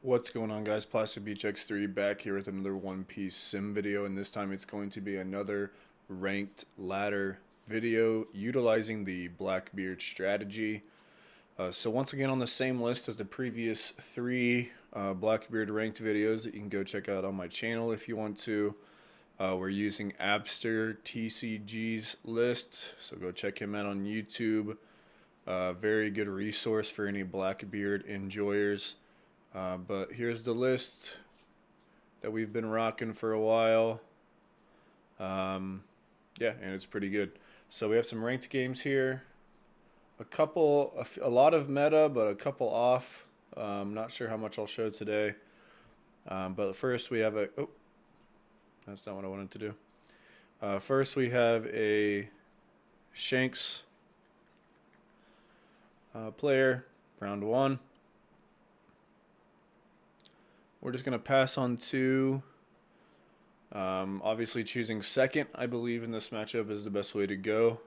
What's going on, guys? Plastic Beach X3 back here with another One Piece sim video, and this time it's going to be another ranked ladder video utilizing the Blackbeard strategy. So once again on the same list as the previous three Blackbeard ranked videos that you can go check out on my channel if you want to. We're using Abster TCG's list, so go check him out on YouTube. Very good resource for any Blackbeard enjoyers. But here's the list that we've been rocking for a while. Yeah, and it's pretty good. So we have some ranked games here. A lot of meta, but a couple off. Not sure how much I'll show today. But first we have oh, that's not what I wanted to do. First we have a Shanks player, round one. We're just going to pass on two. Obviously choosing second, I believe, in this matchup is the best way to go.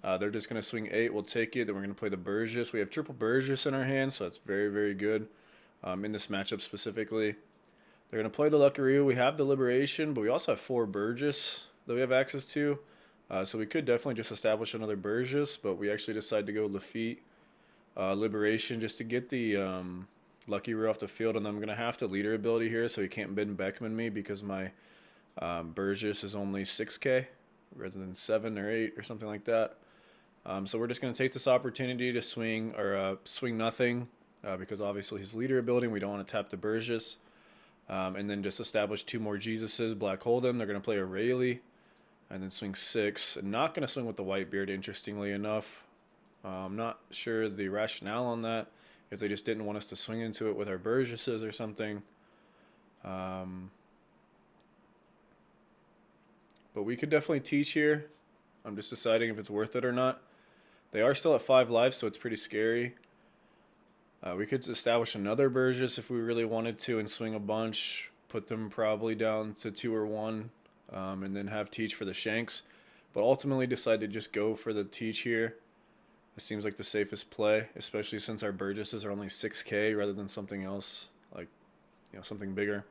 They're just going to swing 8. We'll take it. Then we're going to play the Burgess. We have triple Burgess in our hand, so that's very, very good in this matchup specifically. They're going to play the Lucci. We have the Liberation, but we also have 4 Burgess that we have access to. So we could definitely just establish another Burgess, but we actually decided to go Lafitte Liberation just to get the Lucci off the field, and then I'm going to have to leader ability here, so he can't Ben Beckman me because my Burgess is only 6k rather than 7 or 8 or something like that. So we're just going to take this opportunity to swing swing nothing because obviously his leader ability, and we don't want to tap the Burgess. And then just establish 2 more Jesuses, black hold them. They're going to play a Rayleigh and then swing 6. Not going to swing with the Whitebeard, interestingly enough. I'm not sure the rationale on that. If they just didn't want us to swing into it with our Burgesses or something. But we could definitely teach here. I'm just deciding if it's worth it or not. They are still at 5 lives, so it's pretty scary. We could establish another Burgess if we really wanted to and swing a bunch. Put them probably down to 2 or 1. And then have teach for the Shanks. But ultimately decide to just go for the teach here. It seems like the safest play, especially since our Burgesses are only 6k rather than something else, like, something bigger.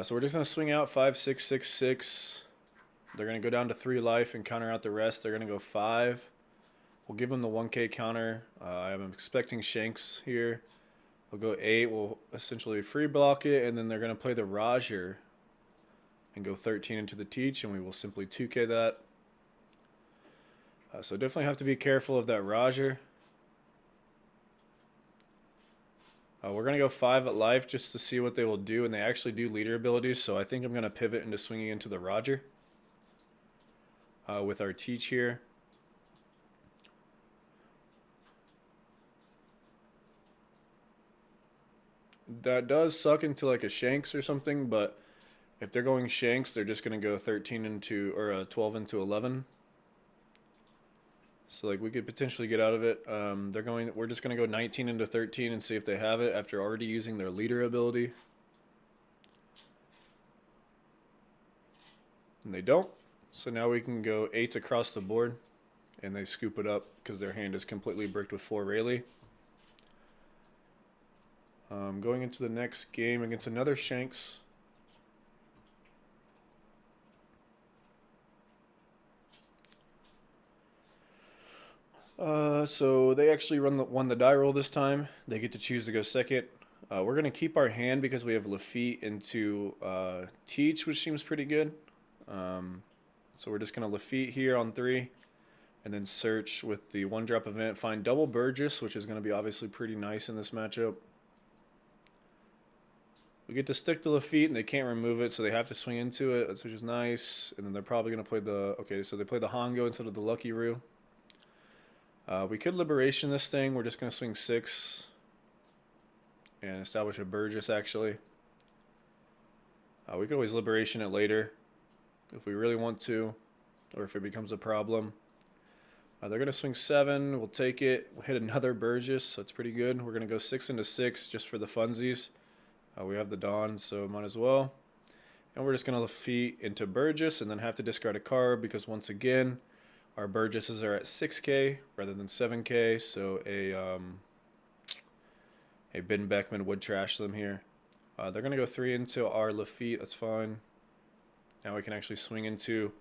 So we're just going to swing out 5, 6, 6, 6. They're going to go down to 3 life and counter out the rest. They're going to go 5. We'll give them the 1k counter. I'm expecting Shanks here. We'll go 8. We'll essentially free block it, and then they're going to play the Roger and go 13 into the teach, and we will simply 2k that. So definitely have to be careful of that Roger. We're going to go 5 at life just to see what they will do, and they actually do leader abilities, so I think I'm going to pivot into swinging into the Roger with our teach here. That does suck into like a Shanks or something, but if they're going Shanks, they're just going to go 13 into, or 12 into 11. So like we could potentially get out of it. We're just gonna go 19 into 13 and see if they have it after already using their leader ability. And they don't. So now we can go 8s across the board, and they scoop it up because their hand is completely bricked with 4 Rayleigh. Going into the next game against another Shanks. So they actually won the die roll this time. They get to choose to go second. We're going to keep our hand because we have Lafitte into teach, which seems pretty good. So we're just going to Lafitte here on 3. And then search with the 1-drop event. Find double Burgess, which is going to be obviously pretty nice in this matchup. We get to stick to Lafitte, and they can't remove it, so they have to swing into it, which is nice. And then they're probably going to play the... Okay, so they play the Hongo instead of the Lucci. We could Liberation this thing. We're just going to swing 6 and establish a Burgess, actually. We could always Liberation it later if we really want to, or if it becomes a problem. They're going to swing 7. We'll take it. We'll hit another Burgess, so it's pretty good. We're going to go 6 into 6 just for the funsies. We have the Dawn, so might as well. And we're just going to Lafitte into Burgess and then have to discard a card because, once again, our Burgesses are at 6k rather than 7k, so a Hey, Ben Beckman would trash them here. They're going to go 3 into our Lafitte. That's fine. Now we can actually swing into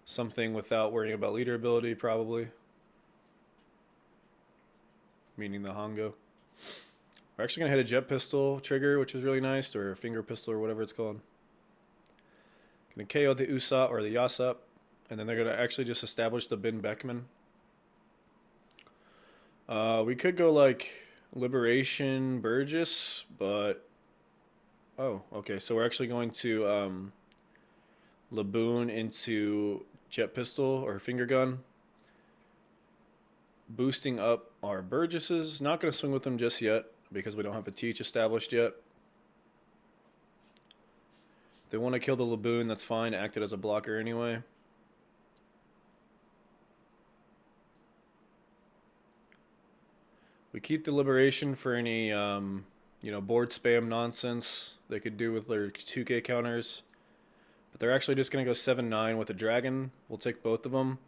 something without worrying about leader ability, probably. Meaning the Hongo. We're actually going to hit a jet pistol trigger, which is really nice, or a finger pistol, or whatever it's called. Going to KO the Usopp or the Yasop, and then they're going to actually just establish the Ben Beckman. We could go like Liberation Burgess, but oh, okay. So we're actually going to Laboon into jet pistol or finger gun, boosting up our Burgesses. Not going to swing with them just yet because we don't have a teach established yet. If they want to kill the Laboon, that's fine. Act it as a blocker anyway. We keep the Liberation for any, board spam nonsense they could do with their 2K counters. But they're actually just going to go 7-9 with a Dragon. We'll take both of them.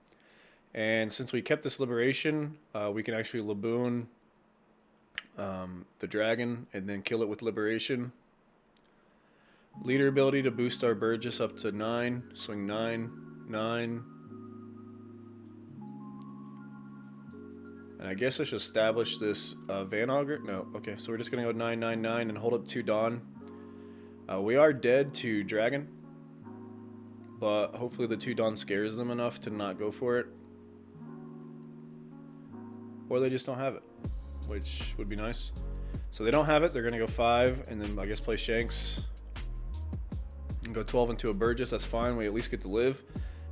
And since we kept this Liberation, we can actually Laboon the Dragon and then kill it with Liberation. Leader ability to boost our Burgess up to 9. Swing 9, 9. And I guess I should establish this Van Augur. No, okay, so we're just going to go 9, 9, 9 and hold up 2 Dawn. We are dead to Dragon, but hopefully the 2 Dawn scares them enough to not go for it. Or they just don't have it, which would be nice. So they don't have it, they're going to go 5 and then I guess play Shanks. And go 12 into a Burgess, that's fine, we at least get to live.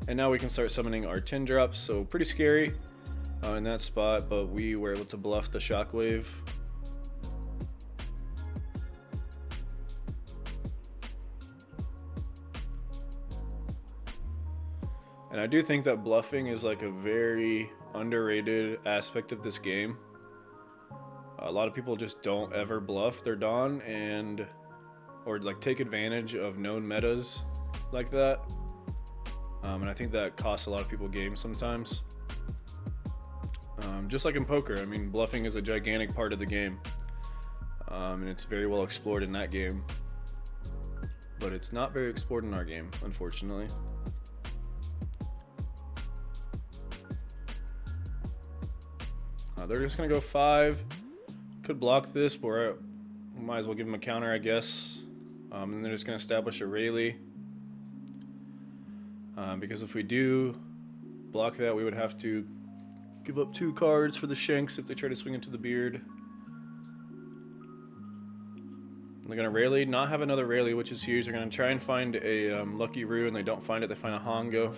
And now we can start summoning our 10 drops, so pretty scary in that spot, but we were able to bluff the Shockwave. And I do think that bluffing is like a very underrated aspect of this game. A lot of people just don't ever bluff their Dawn or like take advantage of known metas like that. And I think that costs a lot of people games sometimes. Just like in poker, I mean, bluffing is a gigantic part of the game. And it's very well explored in that game. But it's not very explored in our game, unfortunately. They're just going to go 5. Could block this, but we might as well give them a counter, I guess. And they're just going to establish a Rayleigh. Because if we do block that, we would have to give up 2 cards for the Shanks if they try to swing into the Beard. They're going to Rayleigh, not have another Rayleigh, which is huge. They're going to try and find a Lucky Roo, and they don't find it. They find a Hongo.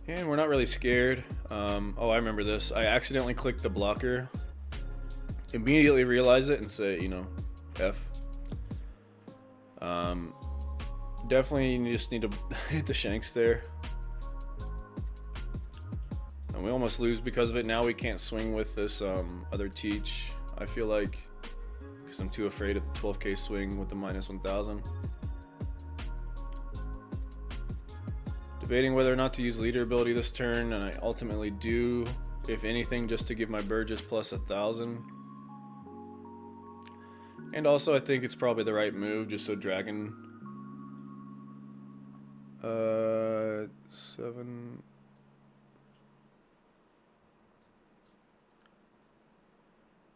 And we're not really scared. Oh, I remember this. I accidentally clicked the blocker. Immediately realized it and say, F. Definitely you just need to hit the Shanks there. And we almost lose because of it. Now we can't swing with this other teach, I feel like. Because I'm too afraid of the 12k swing with the -1000. Debating whether or not to use leader ability this turn, and I ultimately do, if anything, just to give my Burgess plus 1000. And also I think it's probably the right move, just so Dragon 7.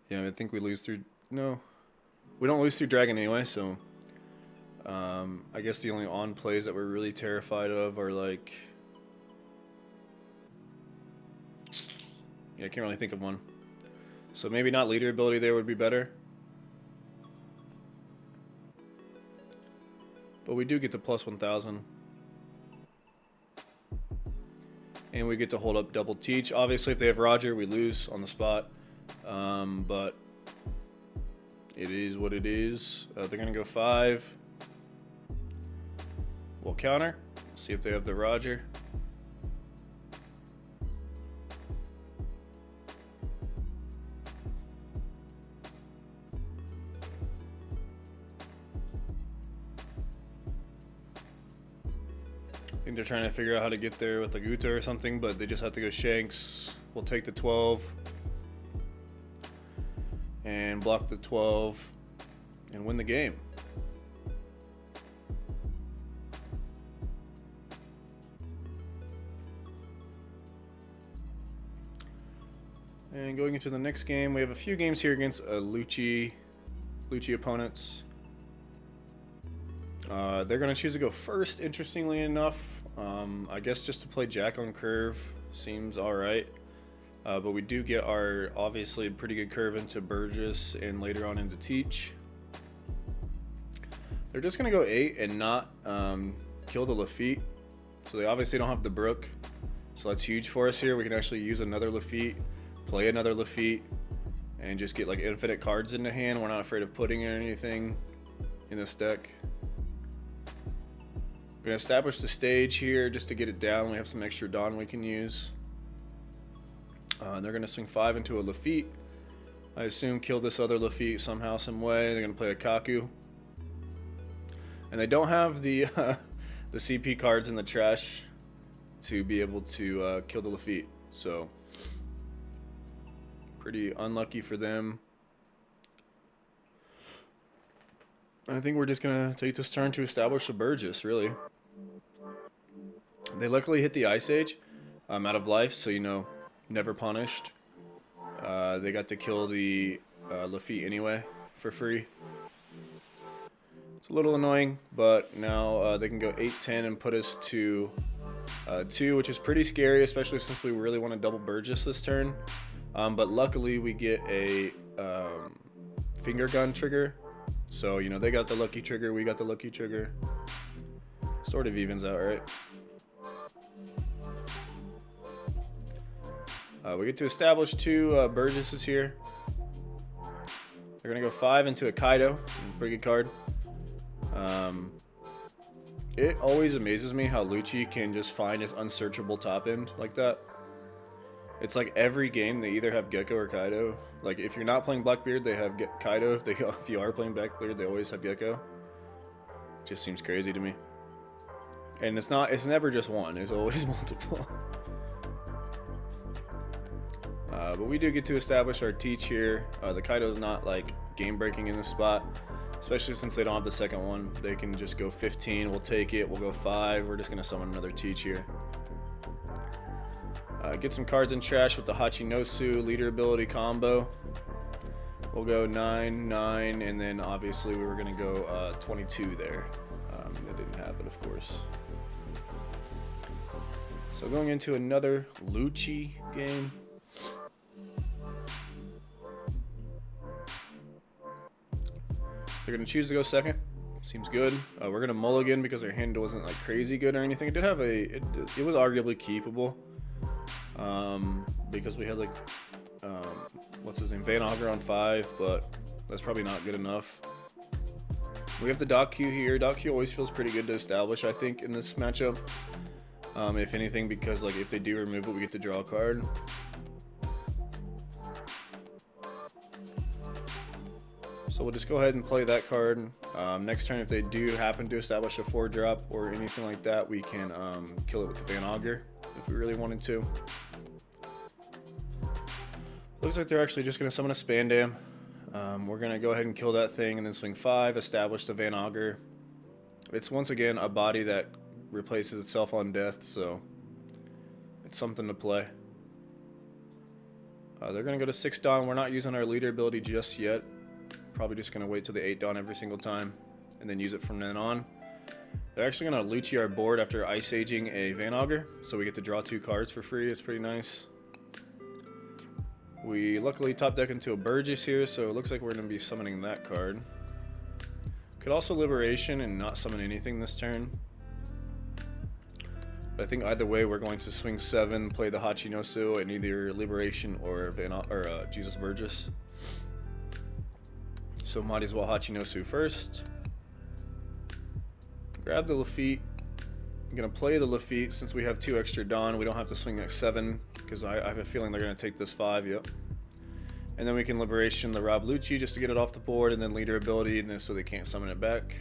Yeah, I think we lose through, no, we don't lose through Dragon anyway, so I guess the only on plays that we're really terrified of are like, yeah, I can't really think of one. So maybe not leader ability there would be better. But we do get the plus 1000. And we get to hold up double teach. Obviously if they have Roger, we lose on the spot. But it is what it is. They're going to go 5. We'll counter. See if they have the Roger. I think they're trying to figure out how to get there with like Uta or something, but they just have to go Shanks. We'll take the 12. and block the 12 and win the game. And going into the next game, we have a few games here against Lucci opponents. They're going to choose to go first, interestingly enough. I guess just to play Jack on curve seems alright. But we do get our, obviously, pretty good curve into Burgess and later on into Teach. They're just going to go 8 and not kill the Lafitte. So they obviously don't have the Brook. So that's huge for us here. We can actually use another Lafitte, play another Lafitte, and just get like infinite cards in the hand. We're not afraid of putting anything in this deck. We're going to establish the stage here just to get it down. We have some extra Dawn we can use. They're going to swing 5 into a Lafitte. I assume kill this other Lafitte somehow, some way. They're going to play a Kaku. And they don't have the the CP cards in the trash to be able to kill the Lafitte. So, pretty unlucky for them. I think we're just going to take this turn to establish a Burgess, really. They luckily hit the Ice Age out of life, so, you know, never punished. They got to kill the Lafitte anyway for free. It's a little annoying, but now they can go 8-10 and put us to 2, which is pretty scary, especially since we really want to double Burgess this turn. But luckily we get a finger gun trigger. So, you know, they got the lucky trigger, we got the lucky trigger. Sort of evens out, right? We get to establish 2 Burgesses here. They're going to go 5 into a Kaido. Pretty good card. It always amazes me how Lucci can just find his unsearchable top end like that. It's like every game they either have Gecko or Kaido. Like if you're not playing Blackbeard, they have Kaido. If you are playing Blackbeard, they always have Gecko. It just seems crazy to me. And it's never just one. It's always multiple. But we do get to establish our Teach here. The Kaido's not like game breaking in this spot, especially since they don't have the second one. They can just go 15. We'll take it. We'll go 5. We're just gonna summon another Teach here. Get some cards in trash with the Hachinosu leader ability combo. We'll go 9, 9, and then obviously we were going to go 22 there. That didn't happen, of course. So going into another Lucci game. They're going to choose to go second. Seems good. We're going to mulligan because their hand wasn't like crazy good or anything. It did have it was arguably keepable. Because we had like what's his name, Van Auger on 5, but that's probably not good enough. We have the Doc Q here. Doc Q always feels pretty good to establish, I think, in this matchup. If anything, because like if they do remove it, we get to draw a card. So we'll just go ahead and play that card. Next turn, if they do happen to establish a 4-drop or anything like that, we can kill it with the Van Auger if we really wanted to. Looks like they're actually just going to summon a Spandam. We're going to go ahead and kill that thing and then swing 5, establish the Van Auger. It's once again a body that replaces itself on death, so it's something to play. They're going to go to 6 Dawn. We're not using our leader ability just yet. Probably just going to wait till the 8 Dawn every single time and then use it from then on. They're actually going to Lucci our board after Ice Aging a Van Auger, so we get to draw 2 cards for free. It's pretty nice. We luckily top deck into a Burgess here, so it looks like we're going to be summoning that card. Could also Liberation and not summon anything this turn. But I think either way we're going to swing 7, play the Hachinosu, and either Liberation or Jesus Burgess. So might as well Hachinosu first. Grab the Lafitte. I'm going to play the Lafitte since we have 2 extra Dawn. We don't have to swing like 7 because I have a feeling they're going to take this 5. Yep. And then we can Liberation the Rob Lucci just to get it off the board, and then leader ability and then so they can't summon it back.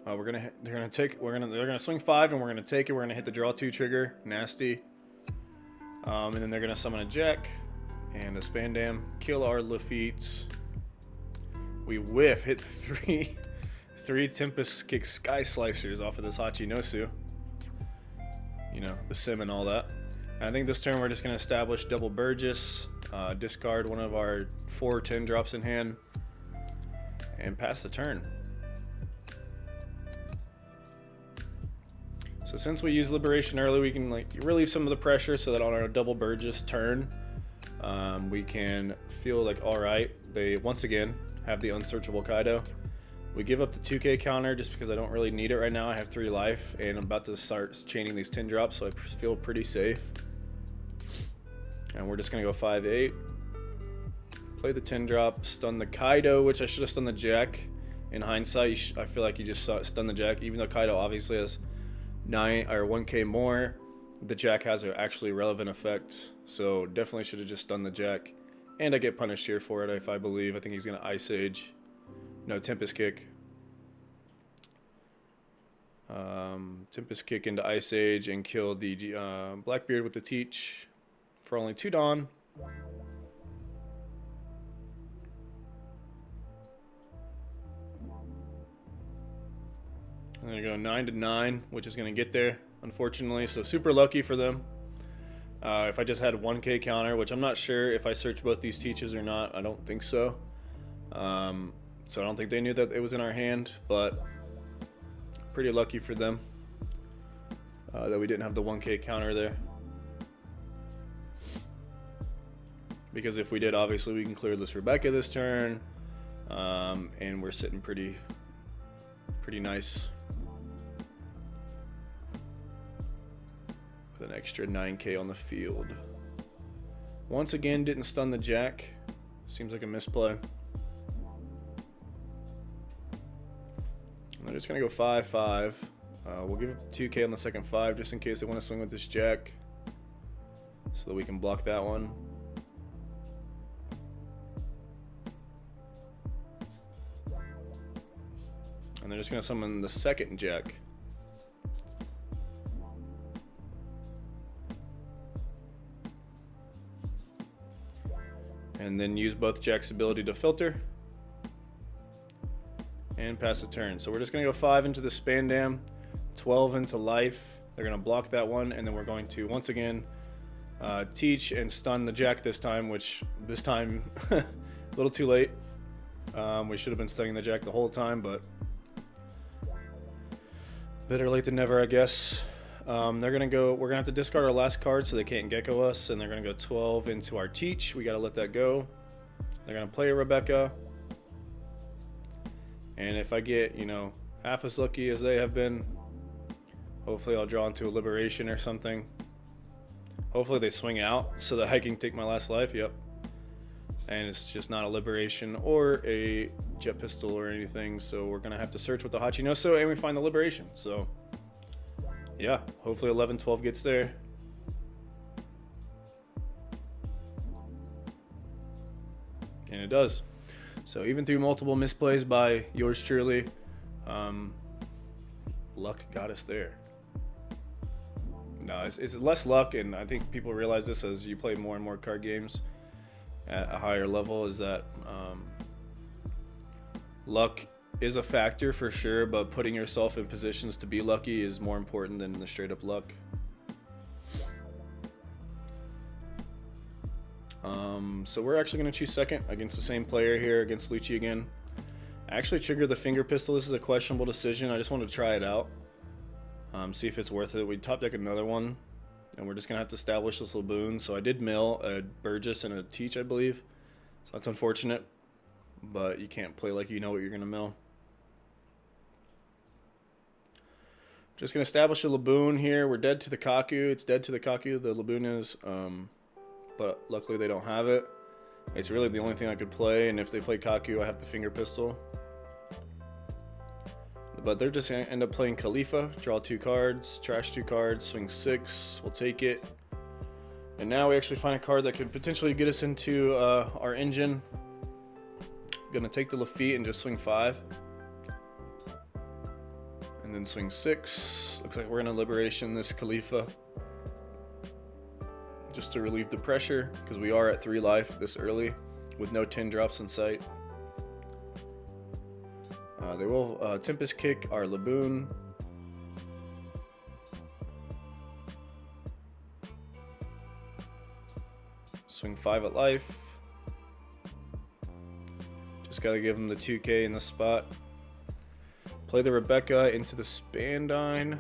They're gonna swing 5, and we're gonna take it. We're gonna hit the draw 2 trigger, nasty. And then they're gonna summon a Jack and a Spandam, kill our Lafitte. We whiff, hit 3 Tempest Kick Sky Slicers off of this Hachinosu. You know, the sim and all that. And I think this turn we're just gonna establish double Burgess, discard one of our 4 10 drops in hand, and pass the turn. So since we use Liberation early, we can like relieve some of the pressure so that on our double Burgess turn, we can feel like, all right, they once again have the unsearchable Kaido. We give up the 2k counter just because I don't really need it right now. I have 3 life and I'm about to start chaining these 10 drops, so I feel pretty safe. And we're just gonna go 5-8. Play the 10 drop, stun the Kaido, which I should have stunned the Jack. In hindsight, I feel like you just stunned the Jack, even though Kaido obviously has 9 or 1k more. The Jack has an actually relevant effect, so definitely should have just stunned the Jack. And I get punished here for it, if I believe. I think he's gonna Ice Age. No, Tempest Kick. Tempest Kick into Ice Age and kill the Blackbeard with the Teach for only 2 Dawn. And then you go 9-9, which is going to get there, unfortunately. So super lucky for them. If I just had 1k counter, which I'm not sure if I search both these Teaches or not. I don't think so. So I don't think they knew that it was in our hand, but pretty lucky for them that we didn't have the 1k counter there. Because if we did, obviously we can clear this Rebecca this turn, and we're sitting pretty nice with an extra 9k on the field. Once again, didn't stun the Jack. Seems like a misplay. They're just gonna go 5-5. We'll give up the 2k on the second 5 just in case they want to swing with this Jack, so that we can block that one. And they're just gonna summon the second Jack. And then use both Jack's ability to filter. And pass a turn. So we're just going to go 5 into the Spandam, 12 into life. They're going to block that one, and then we're going to once again teach and stun the Jack this time, which this time a little too late. We should have been stunning the Jack the whole time, but better late than never, I guess. We're going to have to discard our last card so they can't Gecko us, and they're going to go 12 into our teach. We got to let that go. They're going to play a Rebecca. And if I get, you know, half as lucky as they have been, hopefully I'll draw into a Liberation or something. Hopefully they swing out so that I can take my last life. Yep. And it's just not a Liberation or a Jet Pistol or anything. So we're going to have to search with the Hachinosu and we find the Liberation. So, yeah, hopefully 11-12 gets there. And it does. So even through multiple misplays by yours truly, luck got us there. No, it's less luck, and I think people realize this as you play more and more card games at a higher level, is that luck is a factor for sure, but putting yourself in positions to be lucky is more important than the straight up luck. So we're actually going to choose second against the same player here, against Lucci again. I actually triggered the finger pistol. This is a questionable decision. I just wanted to try it out. See if it's worth it. We top deck another one, and we're just going to have to establish this Laboon. So I did mill a Burgess and a Teach, I believe. So that's unfortunate, but you can't play like you know what you're going to mill. Just going to establish a Laboon here. We're dead to the Kaku. It's dead to the Kaku. The Laboon is, but luckily they don't have it. It's really the only thing I could play, and if they play Kaku, I have the finger pistol. But they're just going to end up playing Khalifa, draw 2 cards, trash 2 cards, swing 6, we'll take it. And now we actually find a card that could potentially get us into our engine. Gonna take the Lafitte and just swing 5. And then swing 6. Looks like we're gonna Liberation this Khalifa, just to relieve the pressure, because we are at 3 life this early with no 10 drops in sight. They will Tempest Kick our Laboon. Swing 5 at life. Just gotta give them the 2K in the spot. Play the Rebecca into the Spandine.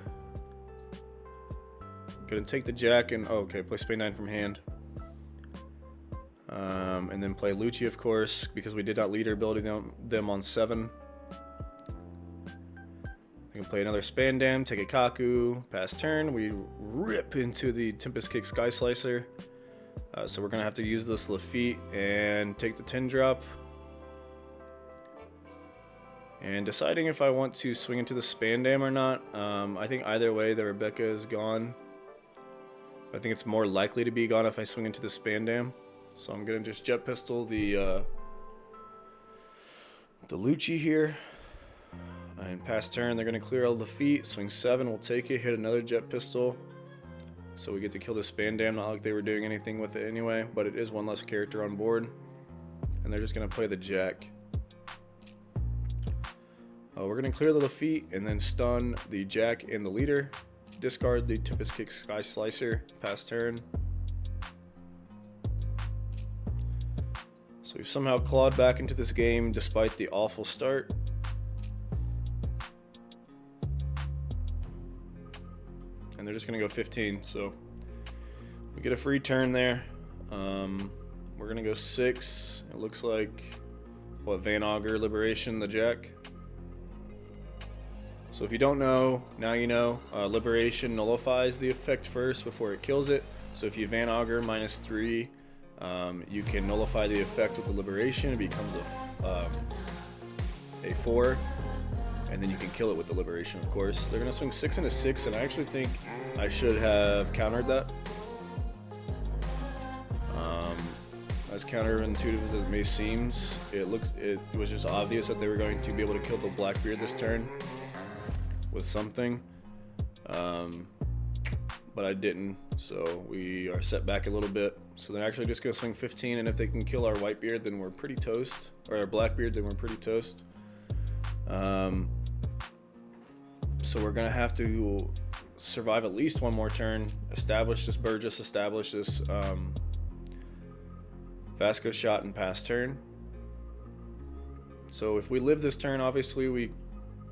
Gonna take the Jack and okay, play Spandine from hand. And then play Lucci, of course, because we did not leader building them on 7. We can play another Spandam, take a Kaku, pass turn. We rip into the Tempest Kick Sky Slicer. So we're gonna have to use this Lafitte and take the 10 drop. And deciding if I want to swing into the Spandam or not. I think either way the Rebecca is gone. I think it's more likely to be gone if I swing into the Spandam. So I'm gonna just Jet Pistol the Lucci here. And pass turn, they're gonna clear all the feet. Swing 7, we'll take it, hit another Jet Pistol. So we get to kill the Spandam, not like they were doing anything with it anyway, but it is one less character on board. And they're just gonna play the Jack. We're gonna clear the Lafitte and then stun the Jack and the leader. Discard the Tempest Kick Sky Slicer, pass turn. So we've somehow clawed back into this game despite the awful start. And they're just gonna go 15, so we get a free turn there. We're gonna go 6. It looks like what, Van Augur Liberation the Jack. So if you don't know, now you know. Liberation nullifies the effect first before it kills it. So if you Van Augur -3, you can nullify the effect with the Liberation. It becomes a 4, and then you can kill it with the Liberation, of course. They're gonna swing 6 into 6, and I actually think I should have countered that. As counterintuitive as it may seem, it was just obvious that they were going to be able to kill the Blackbeard this turn with something, but I didn't, so we are set back a little bit. So they're actually just gonna swing 15, and if they can kill our Whitebeard, then we're pretty toast, or our Blackbeard, then we're pretty toast. So we're gonna have to survive at least one more turn, establish this Burgess, establish this Vasco shot and pass turn. So if we live this turn, obviously we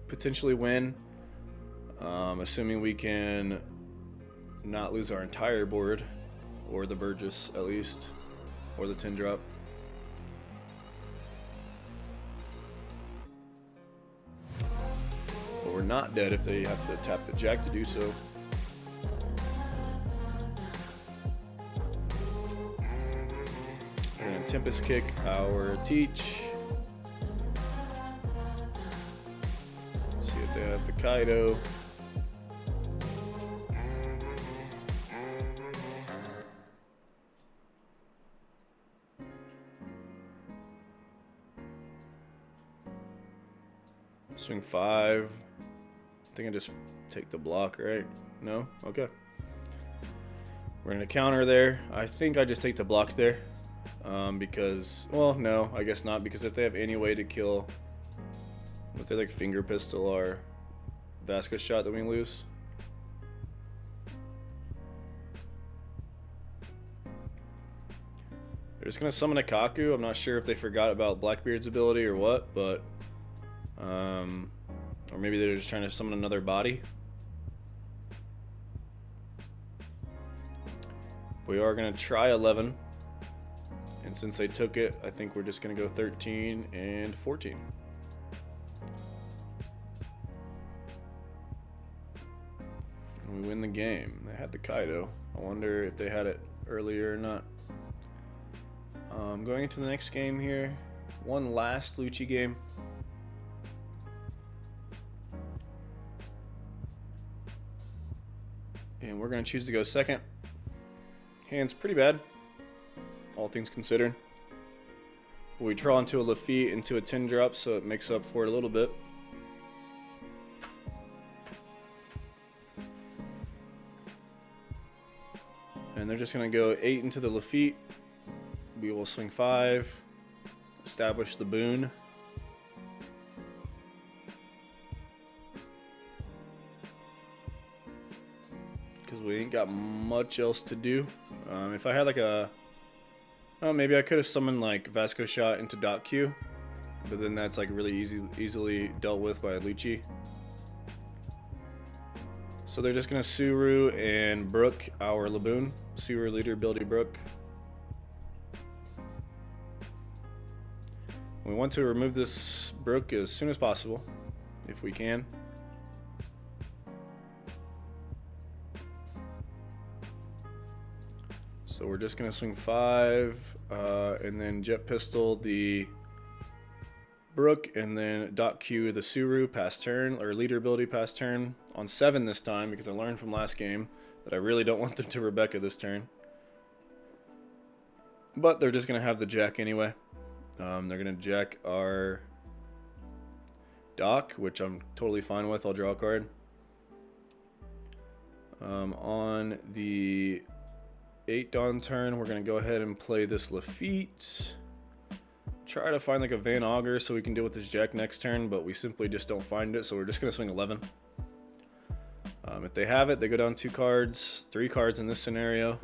potentially win. Assuming we can not lose our entire board, or the Burgess at least, or the 10 drop. But we're not dead if they have to tap the Jack to do so. We're gonna Tempest Kick our Teach. See if they have the Kaido. Swing 5. I think I just take the block, right? No? Okay. We're going to counter there. I think I just take the block there. Because, well, no, I guess not. Because if they have any way to kill, if they like finger pistol or Vasco shot, that we lose. They're just going to summon a Kaku. I'm not sure if they forgot about Blackbeard's ability or what, but or maybe they're just trying to summon another body. We are going to try 11. And since they took it, I think we're just going to go 13 and 14. And we win the game. They had the Kaido. I wonder if they had it earlier or not. Going into the next game here. One last Lucci game. And we're going to choose to go second. Hand's pretty bad, all things considered. We draw into a Lafitte into a 10 drop, so it makes up for it a little bit. they're just going to go 8 into the Lafitte. We will swing 5, establish the Boon. Because we ain't got much else to do. If I had like a... Oh, maybe I could have summoned like Vasco Shot into Dot Q. But then that's like really easily dealt with by Lucci. So they're just going to Suru and Brook our Laboon. Suru leader, ability Brook. We want to remove this Brook as soon as possible, if we can. So we're just going to swing 5, and then Jet Pistol the Brook, and then Dot Q the Suru past turn, or leader ability past turn, on 7 this time, because I learned from last game that I really don't want them to Rebecca this turn. But they're just going to have the Jack anyway. They're going to Jack our Doc, which I'm totally fine with. I'll draw a card. On the 8 Dawn turn, we're going to go ahead and play this Lafitte. Try to find like a Van Augur so we can deal with this Jack next turn, but we simply just don't find it, so we're just going to swing 11. If they have it, they go down 2 cards, 3 cards in this scenario.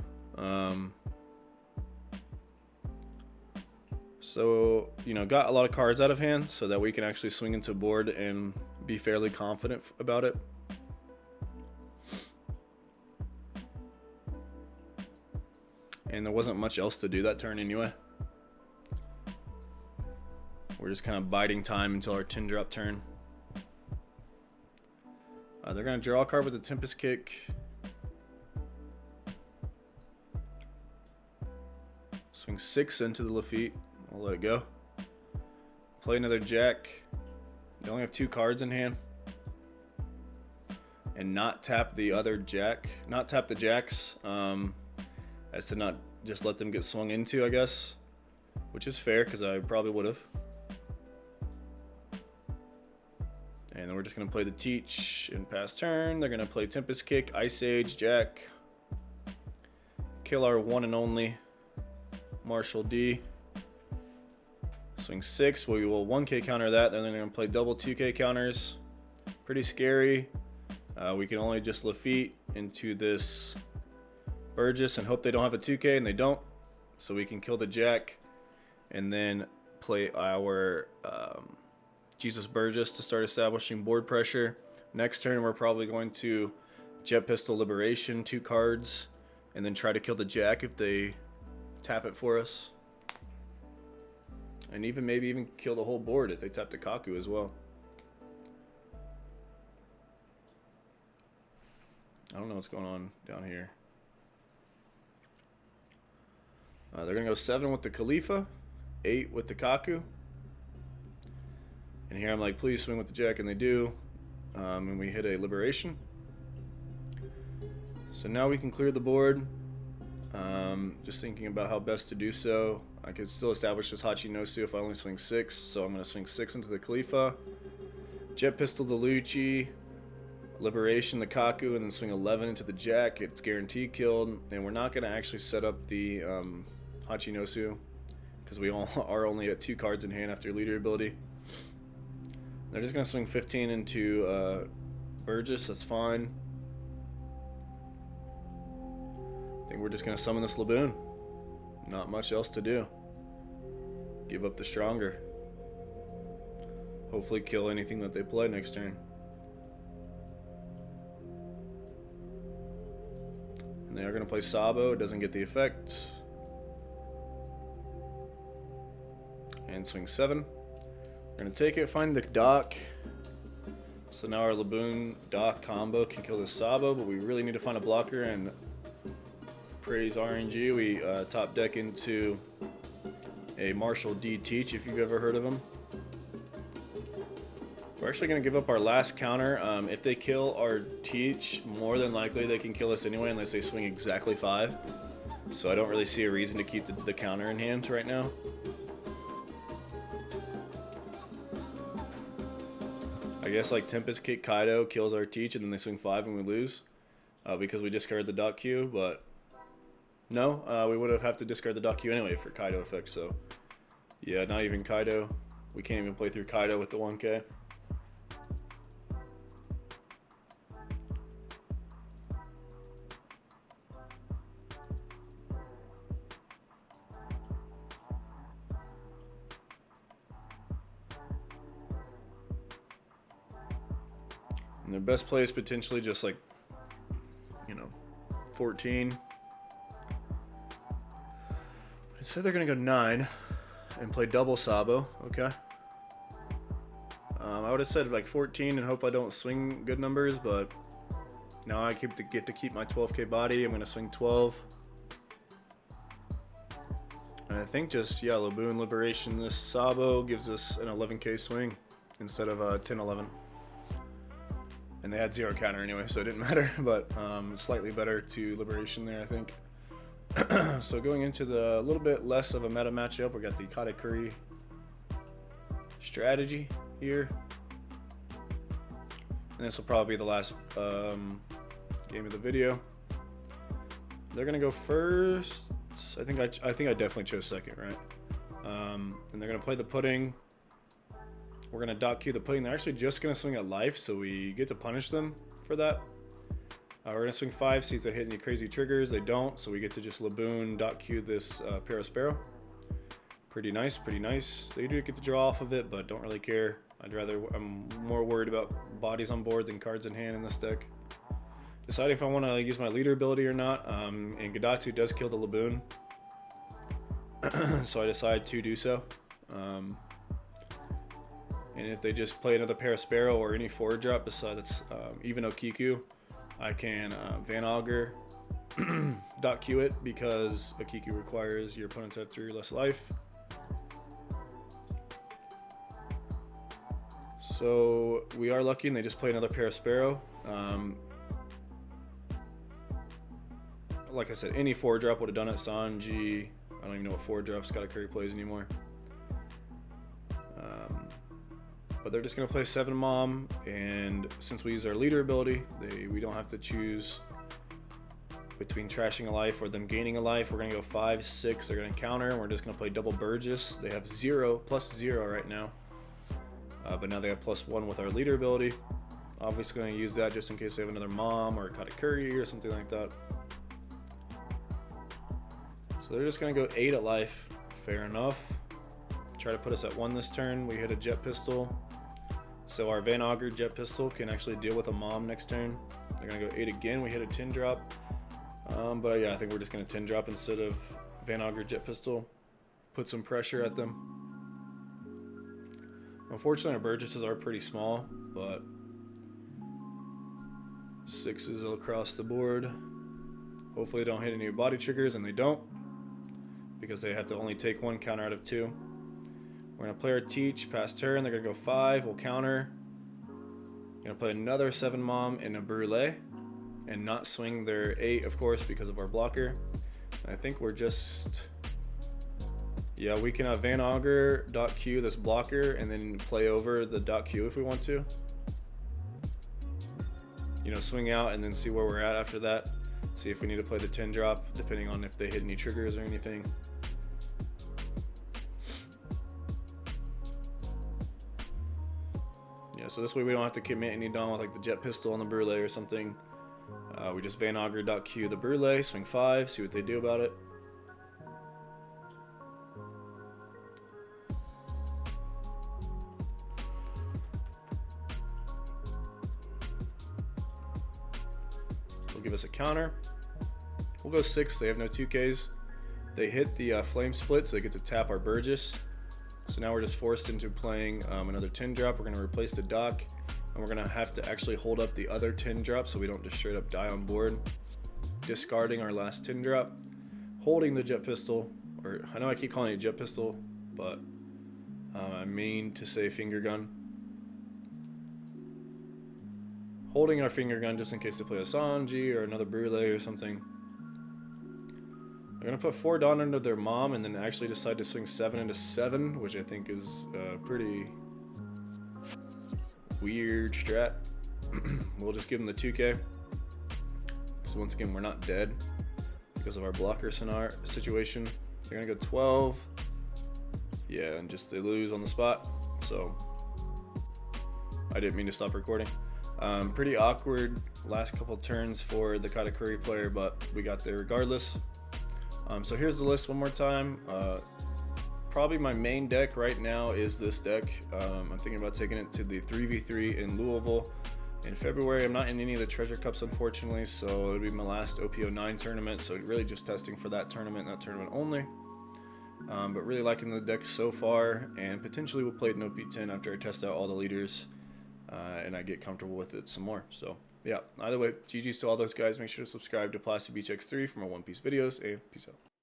So, you know, got a lot of cards out of hand so that we can actually swing into board and be fairly confident about it. And there wasn't much else to do that turn anyway. We're just kind of biding time until our 10 drop turn. They're going to draw a card with the Tempest Kick. Swing 6 into the Lafitte. We'll let it go. Play another Jack. They only have 2 cards in hand. And not tap the other Jack. Not tap the Jacks. As to not just let them get swung into, I guess. Which is fair, because I probably would have. And then we're just going to play the Teach in pass turn. They're going to play Tempest Kick, Ice Age, Jack. Kill our one and only Marshall D. Swing 6. We will 1k counter that. Then they're going to play double 2k counters. Pretty scary. We can only just Lafitte into this Burgess and hope they don't have a 2k, and they don't. So we can kill the Jack and then play our Jesus Burgess to start establishing board pressure. Next turn, we're probably going to Jet Pistol Liberation, 2 cards, and then try to kill the Jack if they tap it for us. And maybe even kill the whole board if they tap the Kaku as well. I don't know what's going on down here. They're going to go 7 with the Khalifa, 8 with the Kaku. And here I'm like, please swing with the Jack, and they do. And we hit a Liberation. So now we can clear the board. Just thinking about how best to do so. I could still establish this Hachi Nosu if I only swing 6. So I'm going to swing 6 into the Khalifa. Jet Pistol the Lucci. Liberation the Kaku, and then swing 11 into the Jack. It's guaranteed killed. And we're not going to actually set up the Hachi Nosu, because we all are only at 2 cards in hand after leader ability. They're just going to swing 15 into Burgess. That's fine. I think we're just going to summon this Laboon. Not much else to do. Give up the Stronger. Hopefully kill anything that they play next turn. And they are going to play Sabo. It doesn't get the effect. And swing 7. We're going to take it, find the Doc. So now our Laboon Doc combo can kill the Sabo, but we really need to find a blocker, and praise RNG. We top deck into a Marshall D Teach, if you've ever heard of him. We're actually going to give up our last counter. If they kill our Teach, more than likely they can kill us anyway unless they swing exactly 5. So I don't really see a reason to keep the counter in hand right now. I guess like Tempest Kick Kaido kills our Teach and then they swing 5 and we lose because we discard the Dot Q, but No, we would have to discard the dock Q anyway for Kaido effect, so yeah, not even Kaido. We can't even play through Kaido with the 1K. And their best play is potentially just like, 14. So they're gonna go 9 and play double Sabo. Okay. I would have said like 14 and hope I don't swing good numbers, but now I get to keep my 12K body. I'm gonna swing 12. And I think just, yeah, Laboon Liberation this Sabo gives us an 11K swing instead of 10-11. And they had 0 counter anyway, so it didn't matter, but slightly better to Liberation there, I think. So going into the little bit less of a meta matchup, we got the Katakuri strategy here. And this will probably be the last game of the video. They're gonna go first. I think I definitely chose second, right? And they're gonna play the pudding. We're gonna dot Q the pudding. They're actually just gonna swing at life, so we get to punish them for that. We're gonna swing 5, see if they hit any crazy triggers. They don't, so we get to just Laboon dot Q this Parasparrow. Pretty nice, pretty nice. They do get to draw off of it, but don't really care. I'm more worried about bodies on board than cards in hand in this deck. Deciding if I want to use my leader ability or not, and Gadatsu does kill the Laboon, so I decide to do so. And if they just play another Parasparrow or any 4-drop besides even Okiku, I can Van Augur dot Q it because Okiku requires your opponent to have 3 or less life. So we are lucky and they just play another Parasparrow. Like I said, any 4-drop would have done it. Sanji, I don't even know what 4-drops Katakuri plays anymore. But they're just going to play 7 Mom, and since we use our leader ability, we don't have to choose between trashing a life or them gaining a life. We're going to go 5, 6, they're going to counter, and we're just going to play double Burgess. They have 0, +0 right now, but now they have +1 with our leader ability. Obviously going to use that just in case they have another Mom or a Katakuri or something like that. So they're just going to go 8 at life, fair enough. Try to put us at 1 this turn. We hit a Jet Pistol. So our Van Augur Jet Pistol can actually deal with a Mom next turn. They're going to go 8 again. We hit a 10-drop. But yeah, I think we're just going to 10-drop instead of Van Augur Jet Pistol. Put some pressure at them. Unfortunately, our Burgesses are pretty small, but 6s across the board. Hopefully they don't hit any body triggers, and they don't, because they have to only take 1 counter out of 2. We're going to play our Teach, pass turn, they're going to go 5, we'll counter. Going to play another 7 Mom and a Brûlée, and not swing their 8, of course, because of our blocker. And I think we're just... Yeah, we can Van Augur dot Q this blocker, and then play over the dot Q if we want to. Swing out and then see where we're at after that. See if we need to play the 10-drop, depending on if they hit any triggers or anything. So this way we don't have to commit any down with like the Jet Pistol on the Brûlée or something. We just Van Augur dot Q the Brûlée, swing 5, see what they do about it. They'll give us a counter. We'll go 6, they have no 2Ks. They hit the Flame Split, so they get to tap our Burgess. So now we're just forced into playing another 10-drop. We're going to replace the dock, and we're going to have to actually hold up the other 10-drop so we don't just straight up die on board. Discarding our last 10-drop, holding the Jet Pistol, or I know I keep calling it Jet Pistol, but I mean to say Finger Gun. Holding our Finger Gun just in case they play a Sanji or another Brûlée or something. They're going to put 4 Dawn into their Mom and then actually decide to swing 7 into 7, which I think is a pretty weird strat. We'll just give them the 2K. Because once again, we're not dead. because of our blocker situation. They're gonna go 12. Yeah, and just they lose on the spot. So I didn't mean to stop recording. Pretty awkward last couple turns for the Katakuri player, but we got there regardless. So here's the list one more time. Probably my main deck right now is this deck. I'm thinking about taking it to the 3v3 in Louisville in February. I'm not in any of the treasure cups, unfortunately, so it'll be my last OP09 tournament, so really just testing for that tournament only. But really liking the deck so far, and potentially we'll play it in OP10 after I test out all the leaders and I get comfortable with it some more. So yeah, either way, GG's to all those guys. Make sure to subscribe to Plastic Beach X3 for more One Piece videos, and peace out.